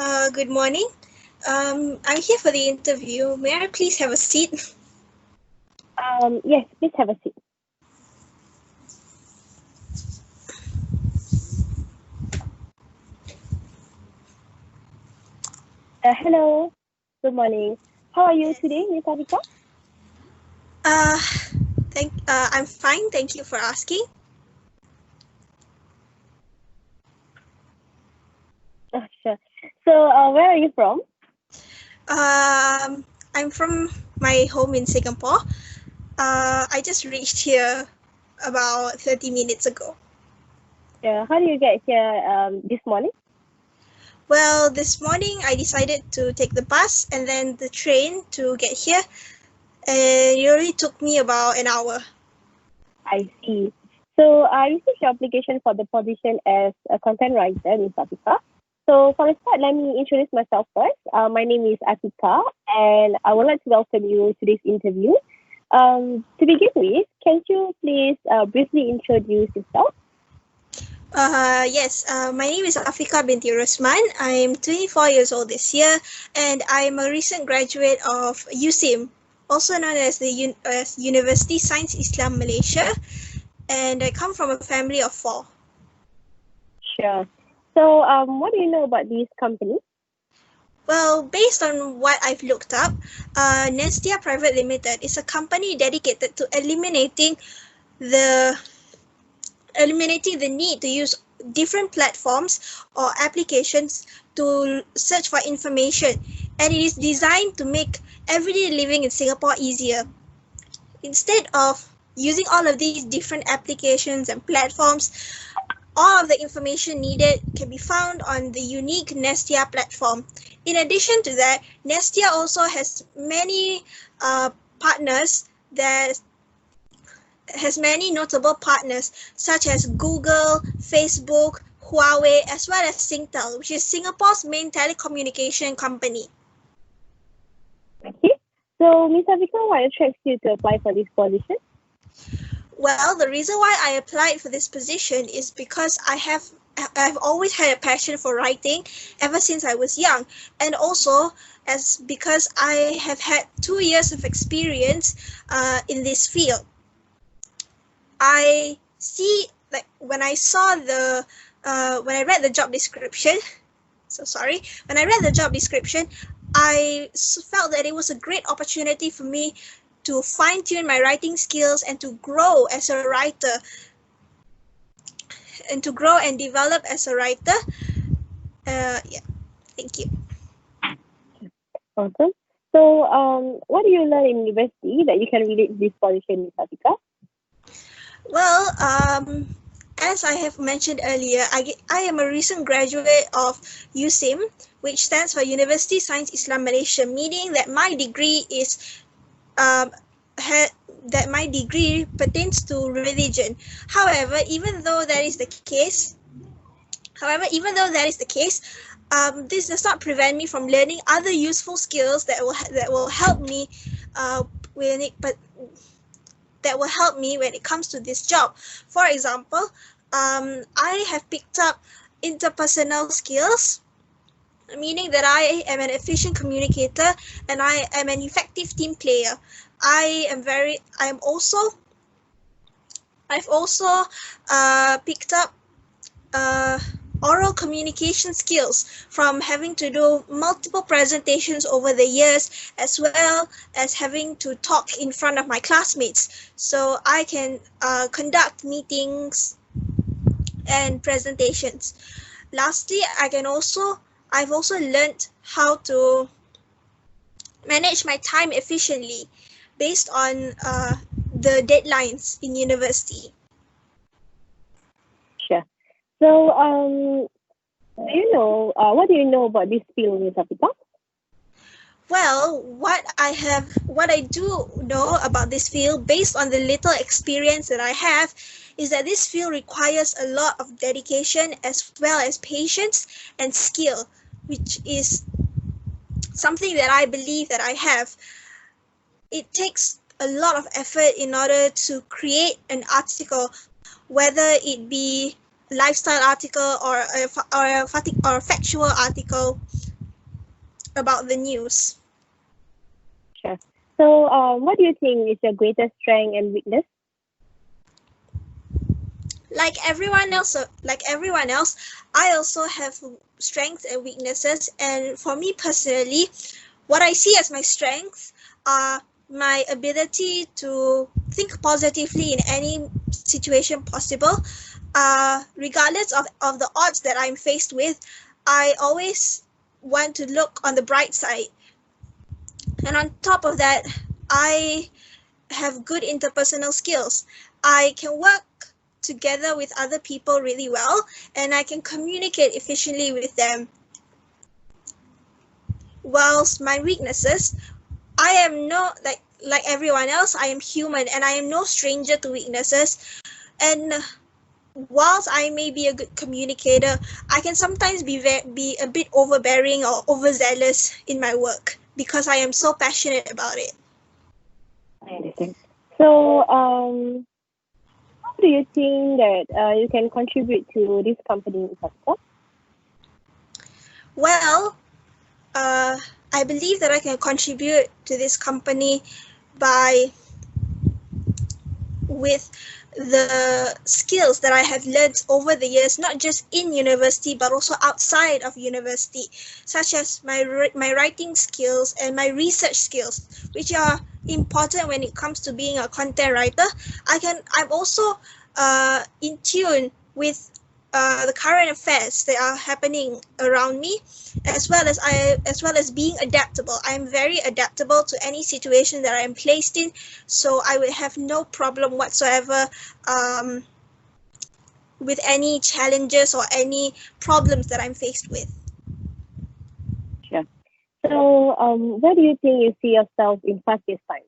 Good morning. I'm here for the interview. May I please have a seat? Yes, please have a seat. Hello, good morning. How are you today, Miss Avika? Uh, I'm fine. Thank you for asking. Sure. So, where are you from? I'm from my home in Singapore. I just reached here about 30 minutes ago. How do you get here this morning? Well, this morning I decided to take the bus and then the train to get here, and it only took me about an hour. I see. So, I received your application for the position as a content writer, Miss Avika. So, for a start, let me introduce myself first. My name is Atika, and I would like to welcome you to this interview. To begin with, can you please briefly introduce yourself? Yes, my name is Afika binti Rosman. I'm 24 years old this year, and I'm a recent graduate of USIM, also known as the University Science Islam Malaysia, and I come from a family of 4. Sure. So, what do you know about this company? Well, based on what I've looked up, Nestia Private Limited is a company dedicated to eliminating the need to use different platforms or applications to search for information, and it is designed to make everyday living in Singapore easier. Instead of using all of these different applications and platforms, all of the information needed can be found on the unique Nestia platform. In addition to that, Nestia also has many partners that has many notable partners such as Google, Facebook, Huawei, as well as Singtel, which is Singapore's main telecommunication company. Okay. So, Ms. Avika, what attracts you to apply for this position? Well, the reason why I applied for this position is because I've always had a passion for writing ever since I was young, and also because I have had 2 years of experience in this field. I see, like, when I read the job description, when I read the job description, I felt that it was a great opportunity for me to fine-tune my writing skills and to grow as a writer and to grow and develop as a writer. Yeah, thank you. Awesome. So, what do you learn in university that you can relate to this position, Ms. Avika? Well, as I have mentioned earlier, I am a recent graduate of USIM, which stands for University Science Islam Malaysia, meaning that my degree is that my degree pertains to religion. However, even though that is the case, this does not prevent me from learning other useful skills that will help me when it comes to this job. For example, I have picked up interpersonal skills, meaning that I am an efficient communicator and I am an effective team player. I've also picked up oral communication skills from having to do multiple presentations over the years, as well as having to talk in front of my classmates. So I can conduct meetings and presentations. Lastly, I've also learned how to manage my time efficiently based on the deadlines in university. Sure. So, what do you know about this field, Ms. Avika? Well, what I do know about this field, based on the little experience that I have, is that this field requires a lot of dedication as well as patience and skill, which is something that I believe that I have. It takes a lot of effort in order to create an article, whether it be a lifestyle article or a factual article. about the news. Sure. So, what do you think is your greatest strength and weakness? Like everyone else, I also have strengths and weaknesses. And for me personally, what I see as my strengths are my ability to think positively in any situation possible. Regardless of the odds that I'm faced with, I always want to look on the bright side. And on top of that, I have good interpersonal skills. I can work together with other people really well, and I can communicate efficiently with them. Whilst my weaknesses, I am not like everyone else. I am human, and I am no stranger to weaknesses. And whilst I may be a good communicator, I can sometimes be a bit overbearing or overzealous in my work because I am so passionate about it. I understand. So, how do you think that you can contribute to this company in Pakistan? Well, I believe that I can contribute to this company with the skills that I have learned over the years, not just in university, but also outside of university, such as my writing skills and my research skills, which are important when it comes to being a content writer. I'm also in tune with the current affairs that are happening around me, as well as being adaptable. I'm very adaptable to any situation that I am placed in, so I would have no problem whatsoever with any challenges or any problems that I'm faced with. Sure. So, where do you think you see yourself in 5 years' time?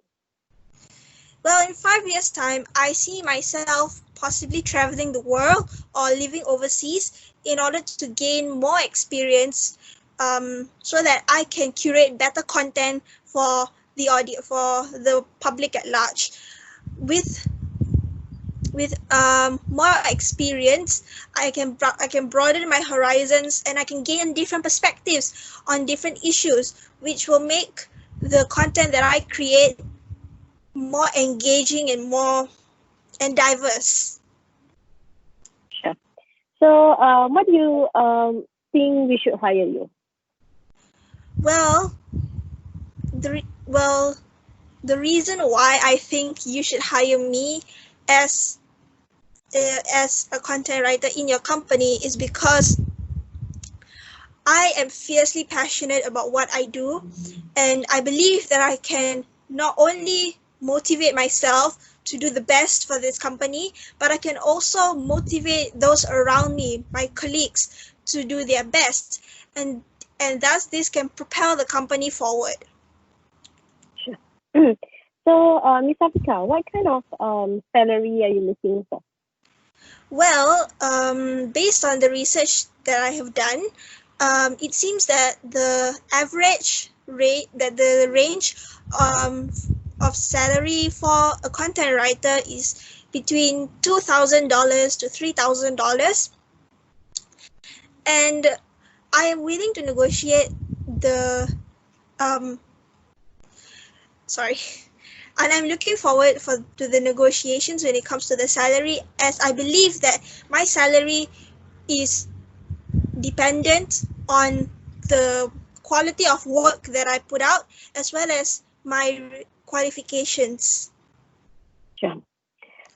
Well, in 5 years' time, I see myself possibly traveling the world or living overseas in order to gain more experience, so that I can curate better content for the audience, for the public at large. With more experience, I can broaden my horizons, and I can gain different perspectives on different issues, which will make the content that I create more engaging and diverse. Sure. So, what do you think we should hire you? Well, the reason why I think you should hire me as a content writer in your company is because I am fiercely passionate about what I do, and I believe that I can not only motivate myself to do the best for this company, but I can also motivate those around me, my colleagues, to do their best, and thus this can propel the company forward. Sure. So, Ms. Afika, what kind of salary are you looking for? Well, based on the research that I have done, it seems that the average rate, that the range of salary for a content writer is between $2,000 to $3,000, and I am willing to negotiate and I'm looking forward to the negotiations when it comes to the salary, as I believe that my salary is dependent on the quality of work that I put out, as well as my qualifications. Sure.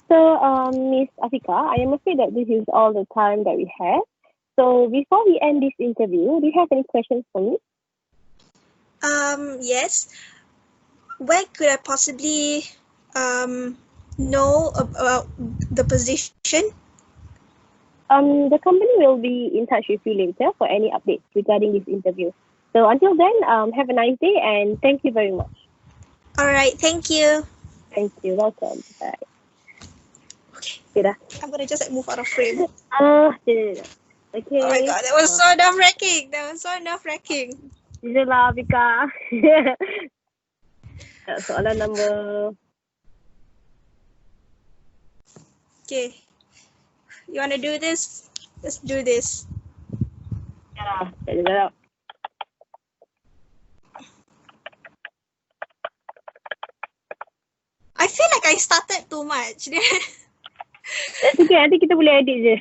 So, Ms. Afika, I am afraid that this is all the time that we have. So, before we end this interview, do you have any questions for me? Yes. Where could I possibly know about the position? The company will be in touch with you later for any updates regarding this interview. So until then, have a nice day and thank you very much. All right, thank you. Thank you. Welcome. Bye. Okay. Okay, I'm gonna just move out of frame. Okay. Oh my god, that was so nerve-wracking. Itulah, Vika. Soalan number. Okay. You wanna do this? Let's do this. Ya, I feel like I started too much. That's okay, nanti kita boleh edit je.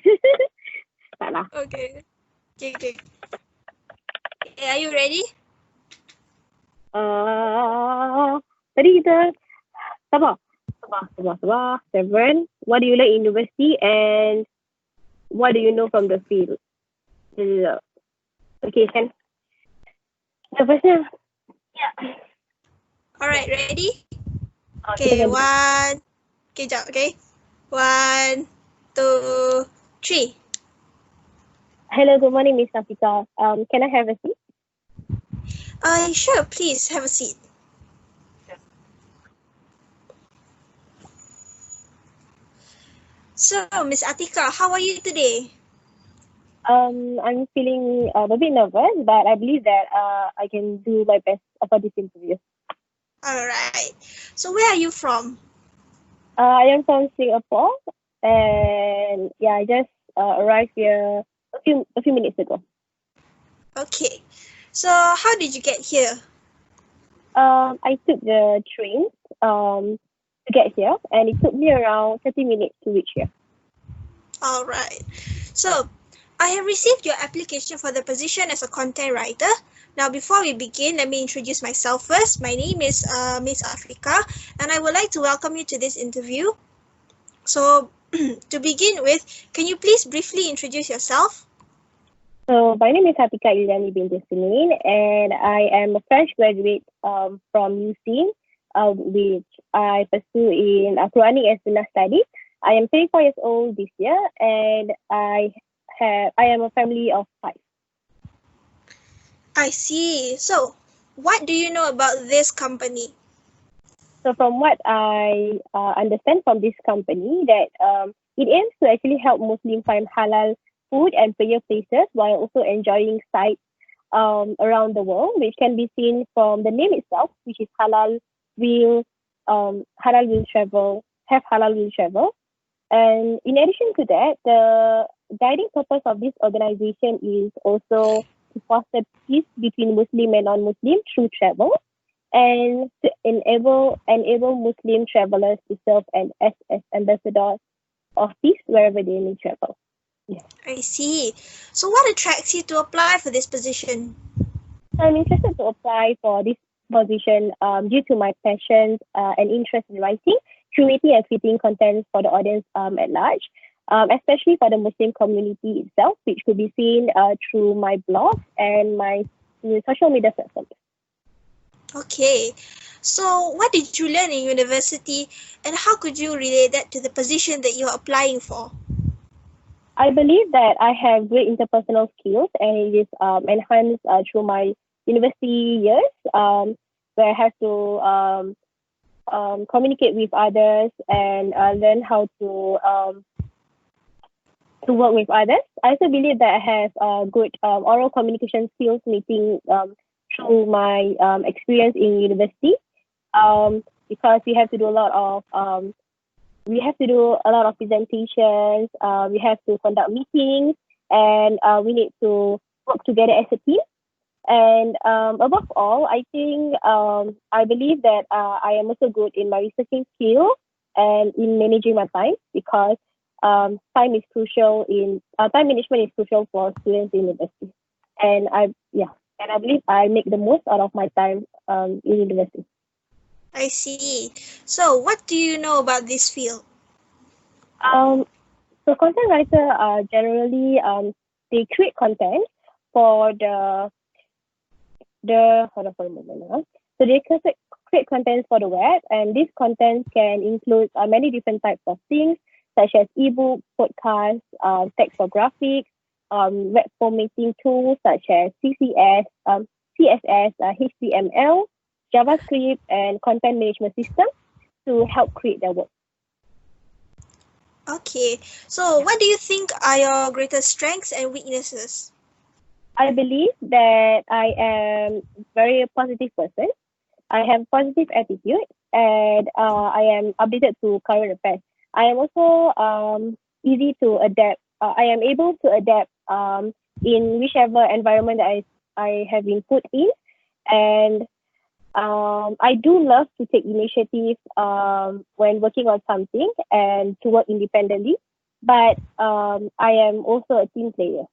Tak lah. Okay. Okay. Are you ready? Tadi kita sabar. 7. What do you like in university and what do you know from the field? Okay, kan? The firstnya. Alright, ready? Kita Okay, ganti. jap, okay. 1, 2, 3. Hello, good morning, Miss Safika. Can I have a seat? Sure, please have a seat. So, Miss Atika, how are you today? I'm feeling a bit nervous, but I believe that I can do my best for this interview. Alright. So, where are you from? I am from Singapore, and yeah, I just arrived here a few minutes ago. Okay. So, how did you get here? I took the train to get here, and it took me around 30 minutes to reach here. Alright. So, I have received your application for the position as a content writer. Now, before we begin, let me introduce myself first. My name is Miss Afrika, and I would like to welcome you to this interview. So, to begin with, can you please briefly introduce yourself? So, my name is Atika Ilyani binti Sunin, and I am a fresh graduate from UC, which I pursue in Quranic and Sunnah studies. I am 24 years old this year, and I am a family of 5. I see. So, what do you know about this company? So from what I understand from this company, that it aims to actually help Muslims find halal food and prayer places while also enjoying sites around the world, which can be seen from the name itself, which is Halal Will Travel. And in addition to that, the guiding purpose of this organization is also to foster peace between Muslim and non-Muslim through travel, and to enable Muslim travelers to serve as ambassadors of peace wherever they may travel. Yeah. I see. So what attracts you to apply for this position? I'm interested to apply for this position due to my passion and interest in writing, curating and creating content for the audience at large, especially for the Muslim community itself, which could be seen through my blog and my social media platforms. Okay. So what did you learn in university, and how could you relate that to the position that you're applying for? I believe that I have great interpersonal skills, and it is enhanced through my university years, where I have to communicate with others and learn how to work with others. I also believe that I have good oral communication skills, meeting through my experience in university, because we have to do a lot of presentations, we have to conduct meetings, and we need to work together as a team. And above all, I think I believe that I am also good in my researching skill and in managing my time, because time management is crucial for students in university. And I believe I make the most out of my time in university. I see. So what do you know about this field? So content writer generally they create content for hold on for a moment. So they create content for the web, and this content can include many different types of things, such as ebook, podcasts, text or graphics, web formatting tools such as CSS, HTML, JavaScript, and content management systems to help create their work. Okay, so what do you think are your greatest strengths and weaknesses? I believe that I am a very positive person. I have positive attitude, and I am updated to current affairs. I am also easy to adapt. I am able to adapt in whichever environment that I have been put in, and I do love to take initiative when working on something and to work independently, but I am also a team player.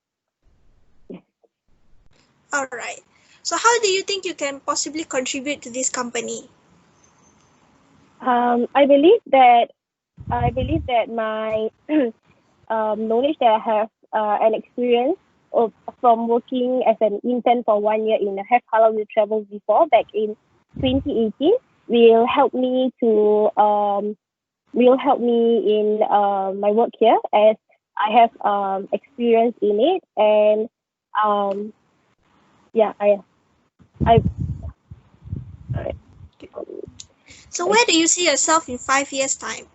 All right. So how do you think you can possibly contribute to this company? I believe that my knowledge that I have and experience from working as an intern for 1 year in Have Halal with Travels before back in 2018 will help me in my work here, as I have experience in it, and yeah, I So where do you see yourself in 5 years' time?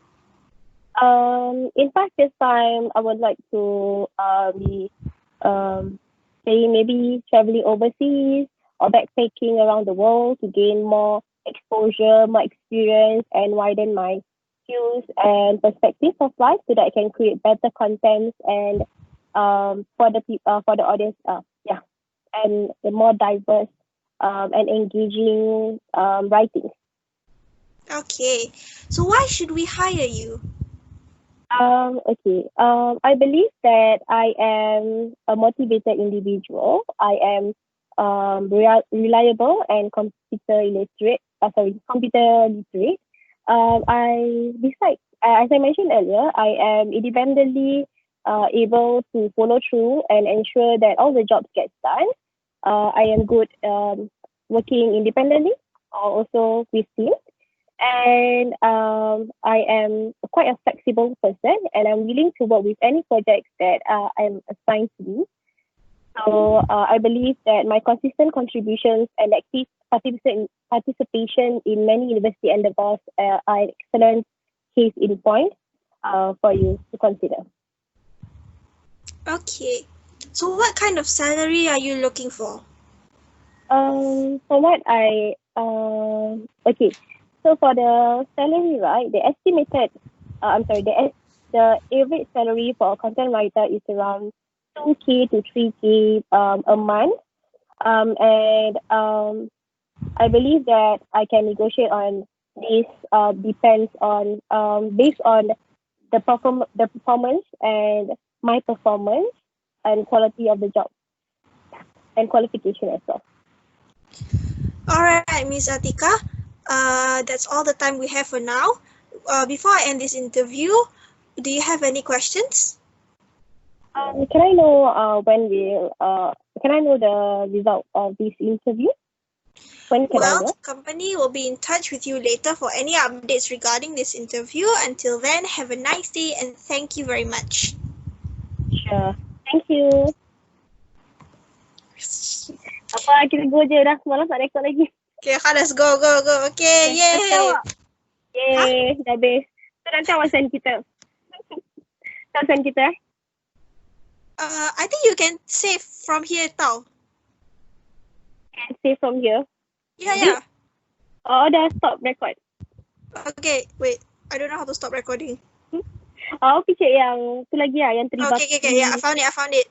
in 5 years time I would like to be say maybe traveling overseas or backpacking around the world to gain more exposure, more experience, and widen my skills and perspectives of life so that I can create better contents and for the audience, and the more diverse and engaging writing. Okay. So why should we hire you? Okay. I believe that I am a motivated individual. I am reliable and computer literate. Besides, as I mentioned earlier, I am independently able to follow through and ensure that all the jobs get done. I am good working independently or also with teams, and I am quite a flexible person, and I'm willing to work with any projects that I'm assigned to do. So I believe that my consistent contributions and active participation in many university endeavors are an excellent case in point for you to consider. Okay. So what kind of salary are you looking for? For what okay. So for the salary, right, the average salary for a content writer is around 2K to 3K a month. And I believe that I can negotiate on this. Depends on based on the performance and my performance and quality of the job and qualification as well. All right, Miss Atika. That's all the time we have for now. Before I end this interview, do you have any questions? Can I know can I know the result of this interview? When can I know? The company will be in touch with you later for any updates regarding this interview. Until then, have a nice day and thank you very much. Sure. Thank you. Apa, kita go je dah. Semalam tak rekod lagi. Okay, let's go. Okay, yay! Yay, dah habis. So, nanti awak send kita. Kau send kita. I think you can save from here tau. Can save from here. Yeah. Oh, dah stop record. Okay, wait. I don't know how to stop recording. Oh, picture yang tu lagi lah, yang terlibat. Okay. Yeah, I found it.